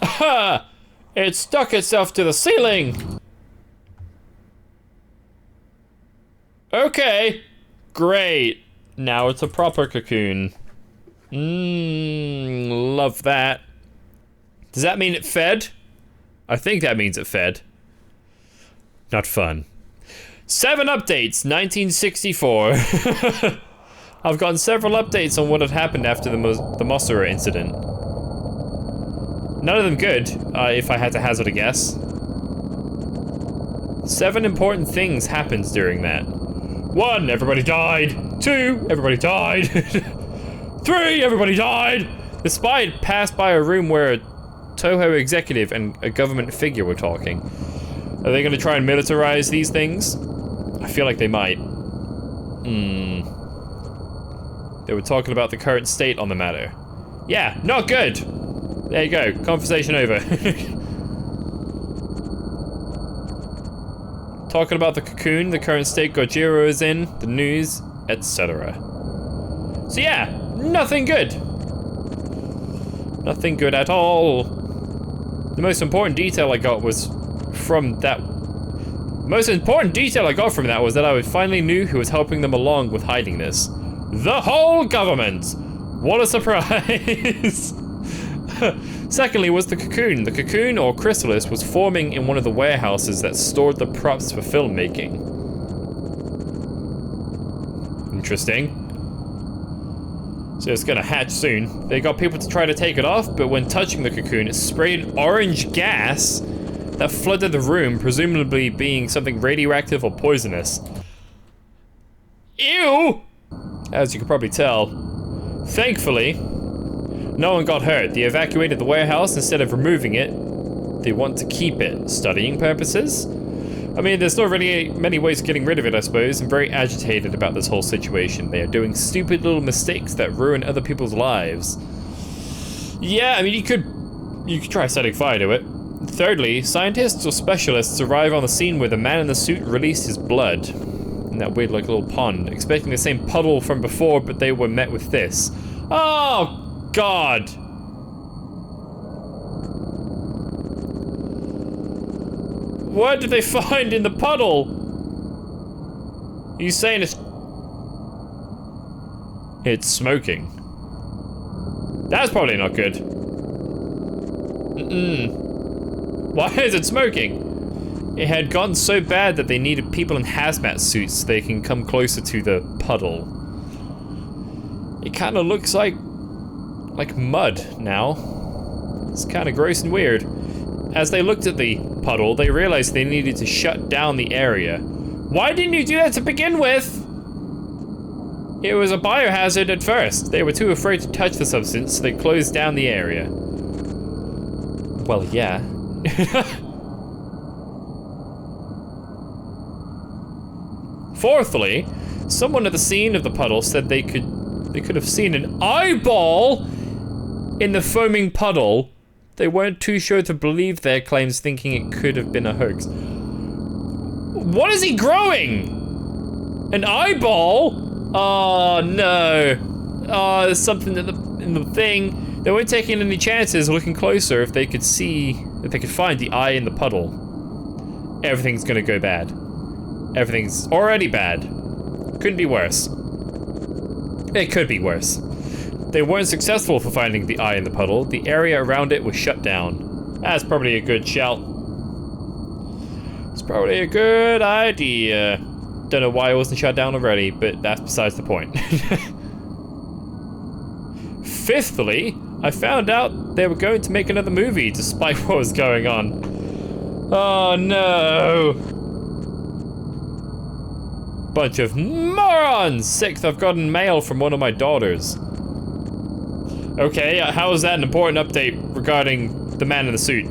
Ha! It stuck itself to the ceiling! Okay, great. Now it's a proper cocoon. Love that. Does that mean it fed? I think that means it fed. Not fun. 7 updates, 1964. I've gotten several updates on what had happened after the Mossera incident. None of them good, if I had to hazard a guess. 7 important things happened during that. 1, everybody died. 2, everybody died. 3, everybody died. The spy had passed by a room where a Toho executive and a government figure were talking. Are they gonna try and militarize these things? I feel like they might. They were talking about the current state on the matter. Yeah, not good. There you go, conversation over. Talking about the cocoon, the current state Gojira is in, the news, etc. So yeah, nothing good. Nothing good at all. The most important detail I got from that was that I finally knew who was helping them along with hiding this. The whole government! What a surprise! Secondly was the cocoon. The cocoon, or chrysalis, was forming in one of the warehouses that stored the props for filmmaking. Interesting. So it's gonna hatch soon. They got people to try to take it off, but when touching the cocoon, it sprayed orange gas that flooded the room, presumably being something radioactive or poisonous. Ew! As you can probably tell. Thankfully, no one got hurt. They evacuated the warehouse instead of removing it. They want to keep it. Studying purposes? I mean, there's not really many ways of getting rid of it, I suppose. I'm very agitated about this whole situation. They are doing stupid little mistakes that ruin other people's lives. Yeah, I mean, you could try setting fire to it. Thirdly, scientists or specialists arrive on the scene where the man in the suit released his blood. In that weird, like, little pond. Expecting the same puddle from before, but they were met with this. Oh! God. What did they find in the puddle? Are you saying it's smoking? That's probably not good. Why is it smoking? It had gotten so bad that they needed people in hazmat suits so they can come closer to the puddle. It kind of looks like mud now. It's kind of gross and weird. As they looked at the puddle, they realized they needed to shut down the area. Why didn't you do that to begin with? It was a biohazard at first. They were too afraid to touch the substance, so they closed down the area. Well, yeah. Fourthly, someone at the scene of the puddle said they could have seen an eyeball in the foaming puddle. They weren't too sure to believe their claims, thinking it could have been a hoax. What is he growing? An eyeball? Oh no. Oh, there's something in the thing. They weren't taking any chances looking closer if they could find the eye in the puddle. Everything's gonna go bad. Everything's already bad. Couldn't be worse. It could be worse. They weren't successful for finding the eye in the puddle. The area around it was shut down. That's probably a good shout. It's probably a good idea. Don't know why it wasn't shut down already, but that's besides the point. Fifthly, I found out they were going to make another movie despite what was going on. Oh no! Bunch of morons! Sixth, I've gotten mail from one of my daughters. Okay, how is that an important update regarding the man in the suit?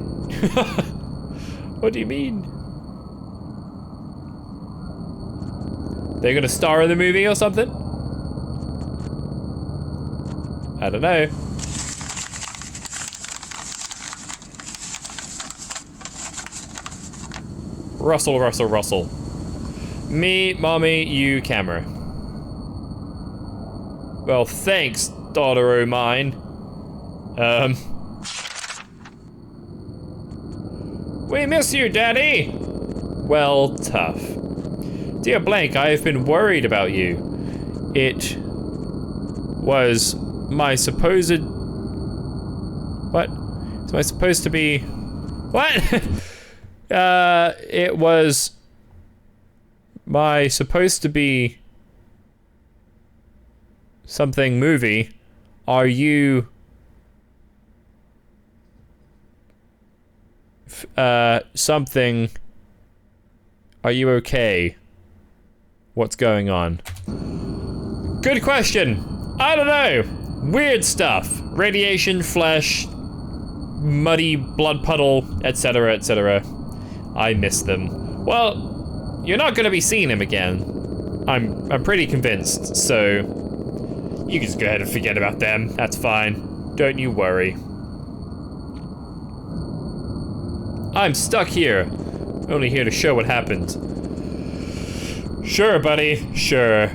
What do you mean? They're gonna star in the movie or something? I don't know. Russell, Russell, Russell. Me, mommy, you, camera. Well, thanks, daughter o' mine. We miss you, Daddy! Well, tough. Dear Blank, I have been worried about you. It was my supposed... What? Am I supposed to be... What? It was my supposed to be something movie. Are you something? Are you okay? What's going on? Good question. I don't know. Weird stuff. Radiation, flesh, muddy blood puddle, etc., etc. I miss them. Well, you're not gonna be seeing him again. I'm pretty convinced, so you can just go ahead and forget about them. That's fine. Don't you worry. I'm stuck here. Only here to show what happened. Sure, buddy. Sure.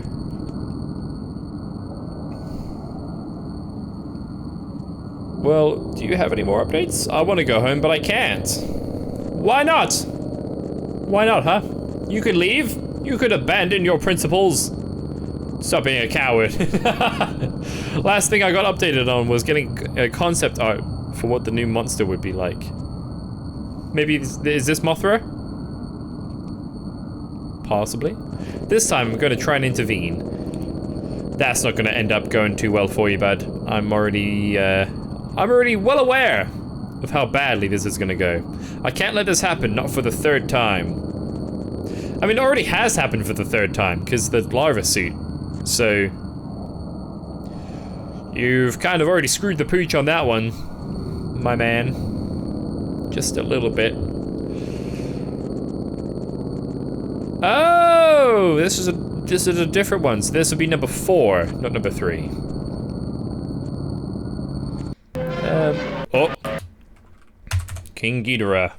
Well, do you have any more updates? I want to go home, but I can't. Why not? Why not, huh? You could leave. You could abandon your principles. Stop being a coward. Last thing I got updated on was getting a concept art for what the new monster would be like. Maybe, is this Mothra? Possibly. This time I'm gonna try and intervene. That's not gonna end up going too well for you, bud. I'm already well aware of how badly this is gonna go. I can't let this happen, not for the third time. I mean, it already has happened for the third time, because the larva suit. So, you've kind of already screwed the pooch on that one, my man. Just a little bit. Oh, this is a different one. So this would be number 4, not number 3. Oh, King Ghidorah.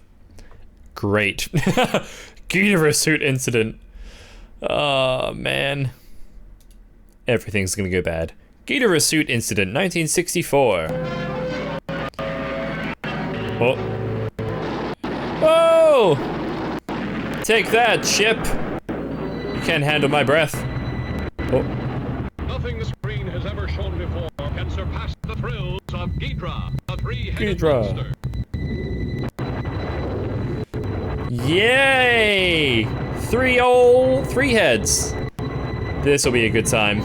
Great. Ghidorah suit incident. Oh man. Everything's gonna go bad. Ghidorah suit incident, 1964. Oh. Oh! Take that, ship! You can't handle my breath. Oh. Nothing the screen has ever shown before can surpass the thrills of Ghidorah, the three-headed Ghidorah. monster. Yay! 3 heads. This'll be a good time.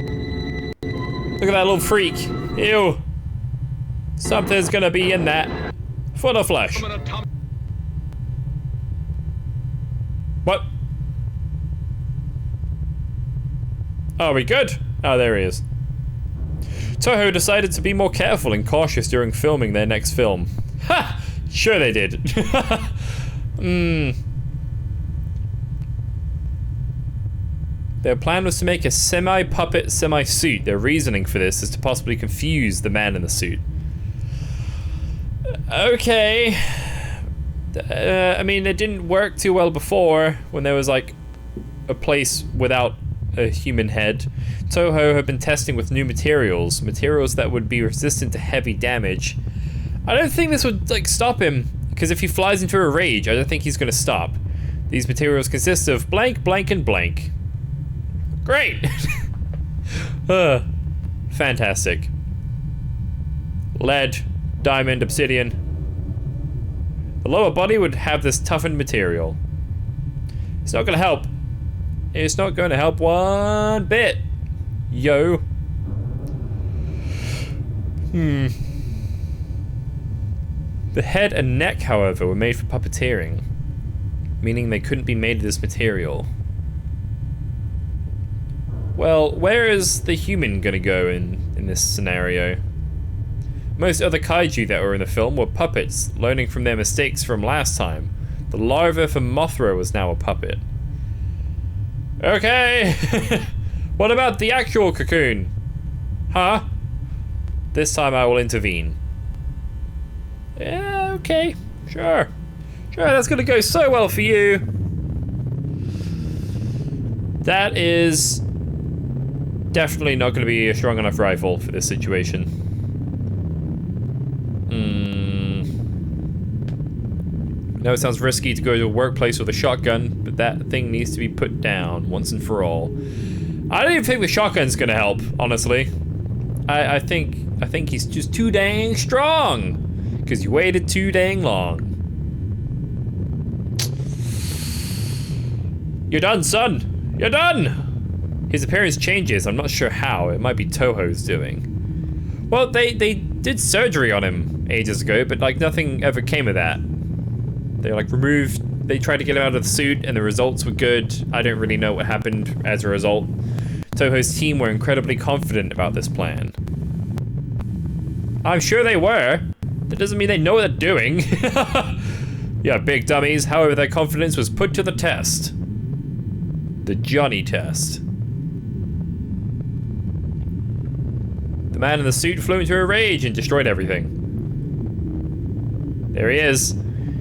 Look at that little freak. Ew. Something's gonna be in that. Full of flesh. What? Are we good? Oh, there he is. Toho decided to be more careful and cautious during filming their next film. Ha! Sure they did. Their plan was to make a semi-puppet, semi-suit. Their reasoning for this is to possibly confuse the man in the suit. Okay. I mean, it didn't work too well before when there was like a place without a human head. Toho had been testing with new materials that would be resistant to heavy damage. I don't think this would like stop him, because if he flies into a rage, I don't think he's gonna stop. These materials consist of blank, blank, and blank. Great! Fantastic. Lead, diamond, obsidian. The lower body would have this toughened material. It's not gonna help. It's not gonna help one bit. Yo. The head and neck, however, were made for puppeteering, meaning they couldn't be made of this material. Well, where is the human gonna go in this scenario? Most other kaiju that were in the film were puppets, learning from their mistakes from last time. The larva from Mothra was now a puppet. Okay! What about the actual cocoon? Huh? This time I will intervene. Yeah, okay. Sure. Alright, that's gonna go so well for you. That is definitely not gonna be a strong enough rifle for this situation. No, it sounds risky to go to a workplace with a shotgun, but that thing needs to be put down once and for all. I don't even think the shotgun's gonna help, honestly. I think he's just too dang strong, because you waited too dang long. You're done, son. You're done. His appearance changes. I'm not sure how. It might be Toho's doing. Well, they did surgery on him ages ago, but like nothing ever came of that. They like removed, they tried to get him out of the suit and the results were good. I don't really know what happened as a result. Toho's team were incredibly confident about this plan. I'm sure they were. That doesn't mean they know what they're doing. Yeah, big dummies. However, their confidence was put to the test. The Johnny test. The man in the suit flew into a rage and destroyed everything. There he is.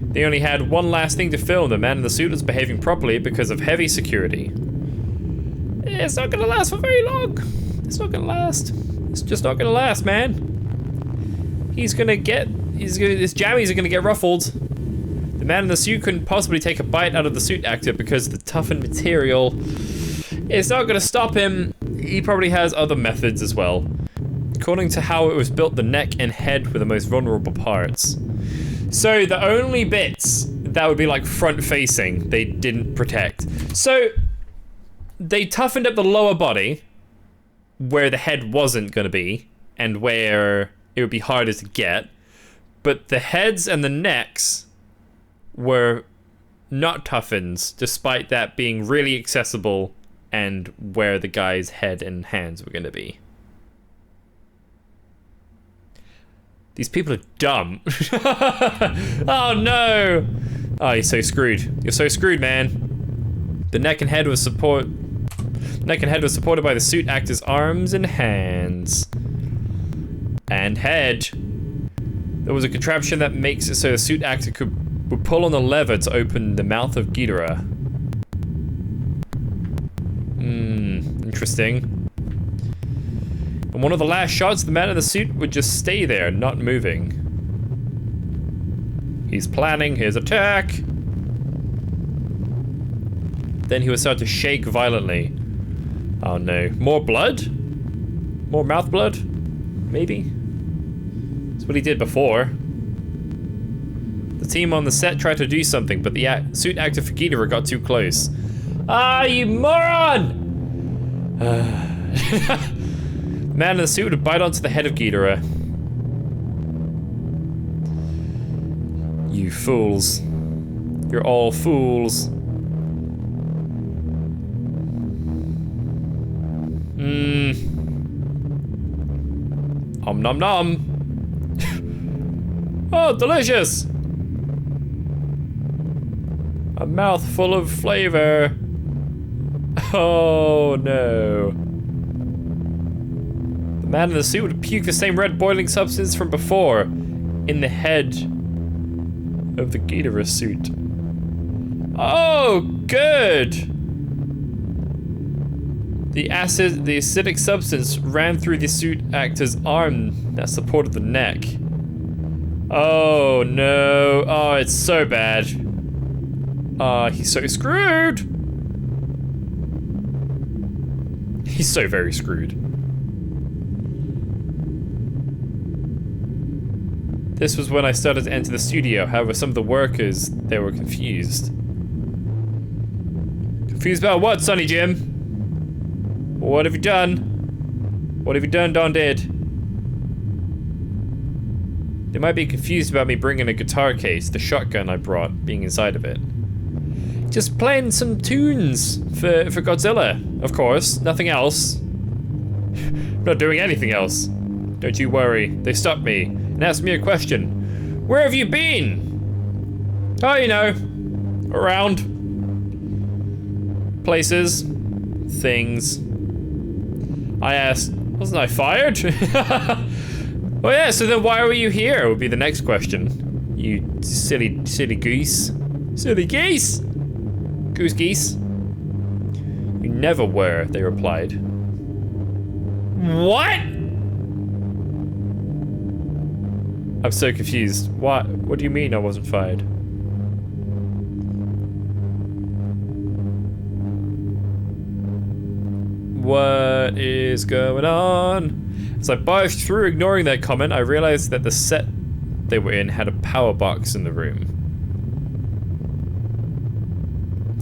They only had one last thing to film. The man in the suit was behaving properly because of heavy security. It's not gonna last for very long. It's not gonna last. It's just not gonna last, man. His jammies are gonna get ruffled. The man in the suit couldn't possibly take a bite out of the suit actor because of the toughened material. It's not gonna stop him. He probably has other methods as well. According to how it was built, the neck and head were the most vulnerable parts. So the only bits that would be like front facing, they didn't protect. So they toughened up the lower body where the head wasn't gonna be and where it would be harder to get. But the heads and the necks were not toughened, despite that being really accessible and where the guy's head and hands were gonna be. These people are dumb. Oh no! Oh, you're so screwed. You're so screwed, man. The neck and head was supported by the suit actor's arms and hands. And head. There was a contraption that makes it so the suit actor would pull on the lever to open the mouth of Ghidorah. Interesting. In one of the last shots, the man in the suit would just stay there, not moving. He's planning his attack. Then he would start to shake violently. Oh no. More blood? More mouth blood? Maybe? That's what he did before. The team on the set tried to do something, but the suit actor for Ghidorah got too close. Ah, you moron! The man in the suit would bite onto the head of Ghidorah. You fools. You're all fools. Om nom nom. Oh, delicious! A mouthful of flavor. Oh no. The man in the suit would puke the same red boiling substance from before in the head of the Ghidorah suit. Oh, good! The acidic substance ran through the suit actor's arm that supported the neck. Oh no, oh, it's so bad. He's so screwed! He's so very screwed. This was when I started to enter the studio. However, some of the workers, they were confused. Confused about what, Sonny Jim? What have you done? What have you done, Don Did? They might be confused about me bringing a guitar case, the shotgun I brought, being inside of it. Just playing some tunes for Godzilla, of course. Nothing else. Not doing anything else. Don't you worry. They stopped me and asked me a question. Where have you been? Oh, you know, around. Places. Things. I asked, wasn't I fired? Oh yeah, so then why were you here? Would be the next question. You silly goose. Silly geese! Goose geese. You never were, they replied. What? I'm so confused. What? What do you mean I wasn't fired? What is going on? As I barged through, ignoring their comment, I realized that the set they were in had a power box in the room.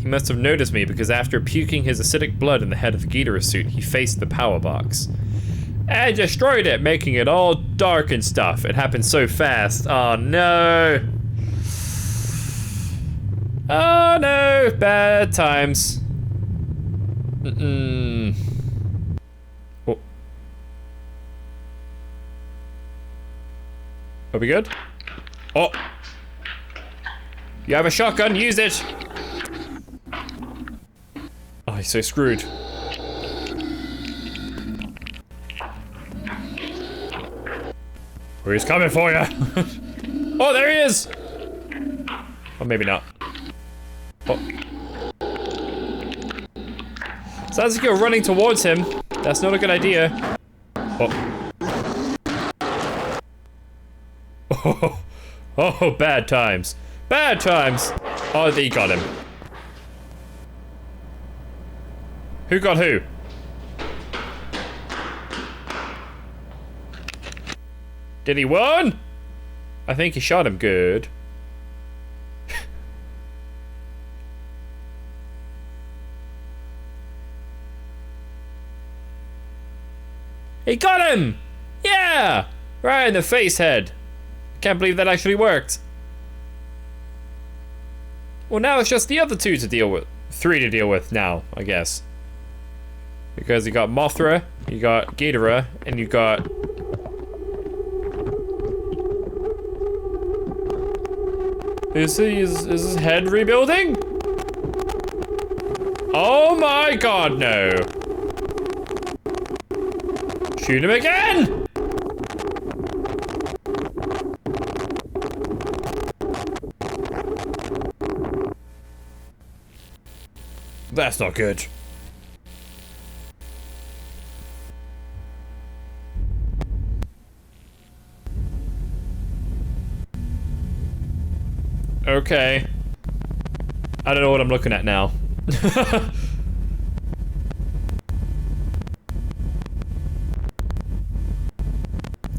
He must have noticed me because after puking his acidic blood in the head of the Ghidorah suit, he faced the power box. And destroyed it, making it all dark and stuff. It happened so fast. Oh no. Oh no, bad times. Oh. Are we good? Oh. You have a shotgun, use it. Oh, he's so screwed. Oh, he's coming for you. Oh, there he is. Or maybe not. Oh. Sounds like you're running towards him. That's not a good idea. Oh. Oh, oh, bad times. Bad times. Oh, they got him. Who got who? Did he win? I think he shot him good. He got him! Yeah! Right in the face head. Can't believe that actually worked. Well, now it's just the other two to deal with. Three to deal with now, I guess. Because you got Mothra, you got Ghidorah, and you got... Is his head rebuilding? Oh my god, no. Shoot him again! That's not good. Okay. I don't know what I'm looking at now.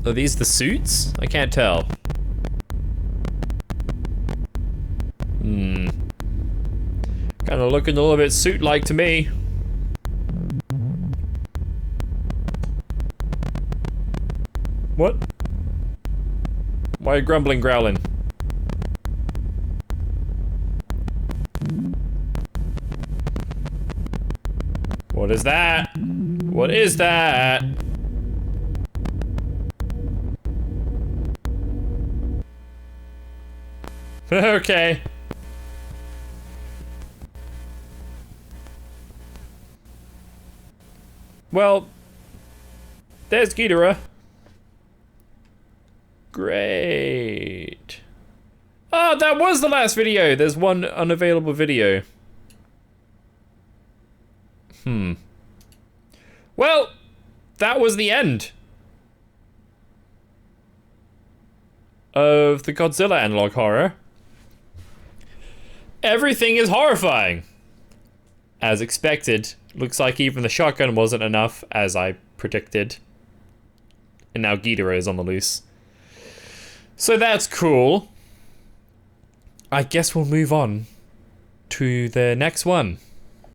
Are these the suits? I can't tell. Kind of looking a little bit suit-like to me. What? Why are you grumbling, growling? What is that? What is that? Okay. Well, there's Ghidorah. Great. Oh, that was the last video. There's one unavailable video. Well, that was the end of the Godzilla analog horror. Everything is horrifying. As expected. Looks like even the shotgun wasn't enough, as I predicted. And now Ghidorah is on the loose. So that's cool. I guess we'll move on to the next one.